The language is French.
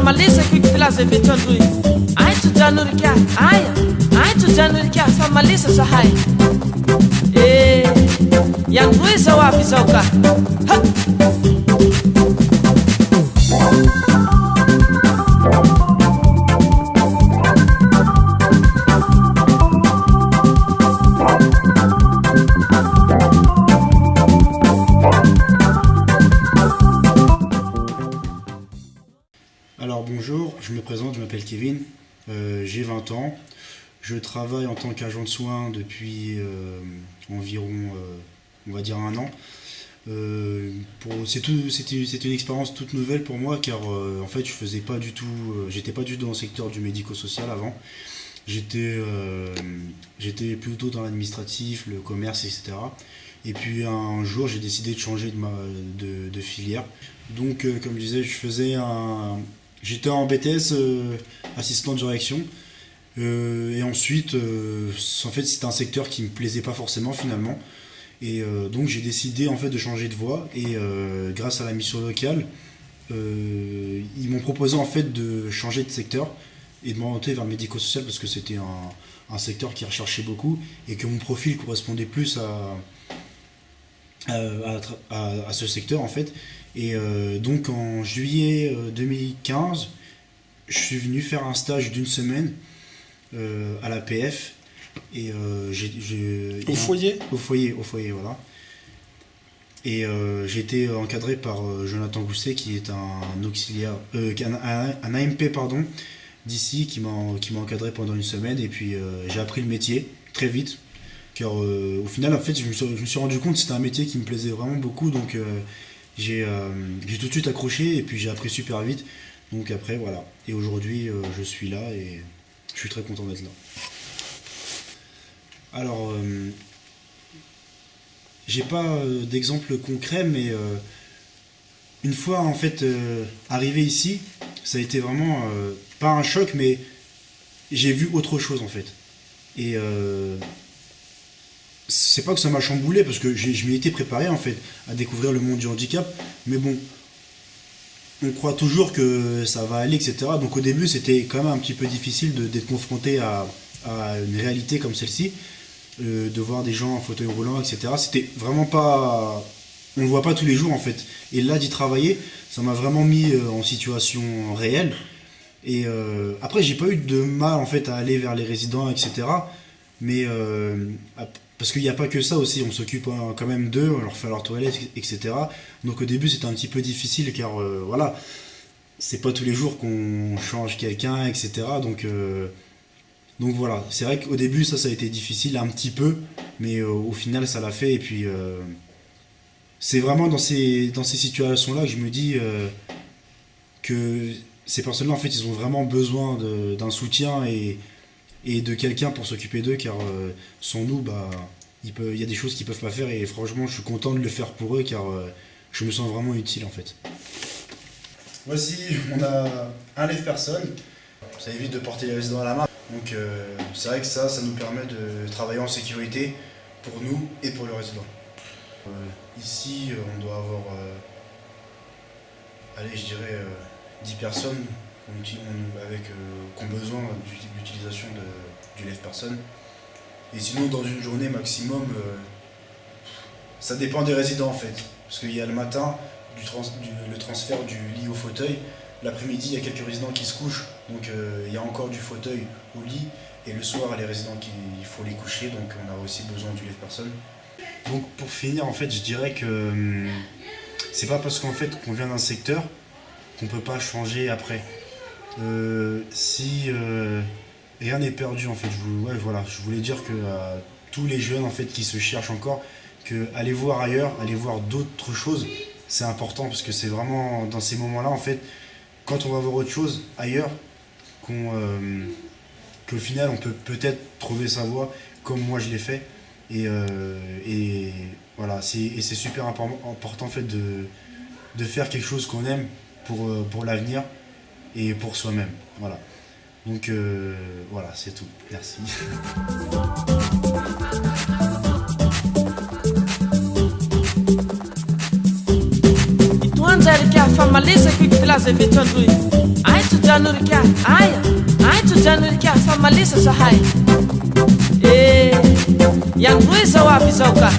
malisa kikitilaza vetondui. Ai tu januri kia, ai tu januri kia fa malisa sahai. Yang rui zawapi zauka. Ha. Alors bonjour, je me présente, je m'appelle Kevin, j'ai 20 ans, je travaille en tant qu'agent de soins depuis environ, on va dire 1 an. C'était une expérience toute nouvelle pour moi car en fait je faisais pas du tout, j'étais pas du tout dans le secteur du médico-social avant. J'étais plutôt dans l'administratif, le commerce, etc. Et puis un jour j'ai décidé de changer de filière. Donc comme je disais, j'étais en BTS assistant de direction. Et ensuite, en fait, c'était un secteur qui me plaisait pas forcément finalement. Et donc j'ai décidé en fait de changer de voie. Et grâce à la mission locale, ils m'ont proposé en fait de changer de secteur et de m'orienter vers le médico-social parce que c'était un secteur qui recherchait beaucoup et que mon profil correspondait plus à ce secteur en fait. Et donc en juillet 2015, je suis venu faire un stage d'1 semaine à l'APF. Et Au foyer, voilà. Et j'ai été encadré par Jonathan Gousset qui est un auxiliaire, un AMP pardon, d'ici qui m'a encadré pendant 1 semaine. Et puis j'ai appris le métier très vite. Car au final, en fait, je me suis rendu compte que c'était un métier qui me plaisait vraiment beaucoup. Donc j'ai tout de suite accroché et puis j'ai appris super vite. Donc après, voilà. Et aujourd'hui, je suis là et je suis très content d'être là. Alors, j'ai pas d'exemple concret, mais une fois en fait arrivé ici, ça a été vraiment pas un choc, mais j'ai vu autre chose en fait. Et c'est pas que ça m'a chamboulé parce que je m'y étais préparé en fait à découvrir le monde du handicap, mais bon, on croit toujours que ça va aller, etc. Donc au début, c'était quand même un petit peu difficile d'être confronté à une réalité comme celle-ci. De voir des gens en fauteuil roulant, etc. C'était vraiment pas... On le voit pas tous les jours en fait. Et là d'y travailler, ça m'a vraiment mis en situation réelle. Et après j'ai pas eu de mal en fait à aller vers les résidents, etc. Mais parce qu'il n'y a pas que ça aussi, on s'occupe quand même d'eux, on leur fait leur toilette, etc. Donc au début c'était un petit peu difficile car voilà, c'est pas tous les jours qu'on change quelqu'un, etc. Donc voilà, c'est vrai qu'au début ça a été difficile un petit peu, mais au final ça l'a fait. Et puis c'est vraiment dans ces situations-là que je me dis que ces personnes-là en fait ils ont vraiment besoin d'un soutien et de quelqu'un pour s'occuper d'eux, car sans nous, il y a des choses qu'ils peuvent pas faire et franchement je suis content de le faire pour eux car je me sens vraiment utile en fait. Voici, on a un lève-personne, ça évite de porter les résidents à la main. Donc c'est vrai que ça nous permet de travailler en sécurité pour nous et pour le résident. Ici, on doit avoir, je dirais 10 personnes qui ont besoin de l'utilisation du lève-personne. Et sinon, dans une journée maximum, ça dépend des résidents en fait. Parce qu'il y a le matin, le transfert du lit au fauteuil. L'après-midi, il y a quelques résidents qui se couchent, donc il y a encore du fauteuil au lit. Et le soir, les résidents, il faut les coucher, donc on a aussi besoin du lève-personne. Donc pour finir, en fait, je dirais que c'est pas parce qu'en fait qu'on vient d'un secteur qu'on peut pas changer après. Si rien n'est perdu, en fait, je voulais dire que tous les jeunes en fait qui se cherchent encore, que aller voir ailleurs, aller voir d'autres choses, c'est important parce que c'est vraiment dans ces moments-là en fait. Quand on va voir autre chose ailleurs, qu'au final on peut peut-être trouver sa voie comme moi je l'ai fait. Et voilà, c'est super important en fait de faire quelque chose qu'on aime pour l'avenir et pour soi-même. Voilà. Donc voilà, c'est tout. Merci. Ituanza fa malesaky kilaza vetandroy aito janorika aya aito janorika fa malesa zahay ihany roe zao avy zao ka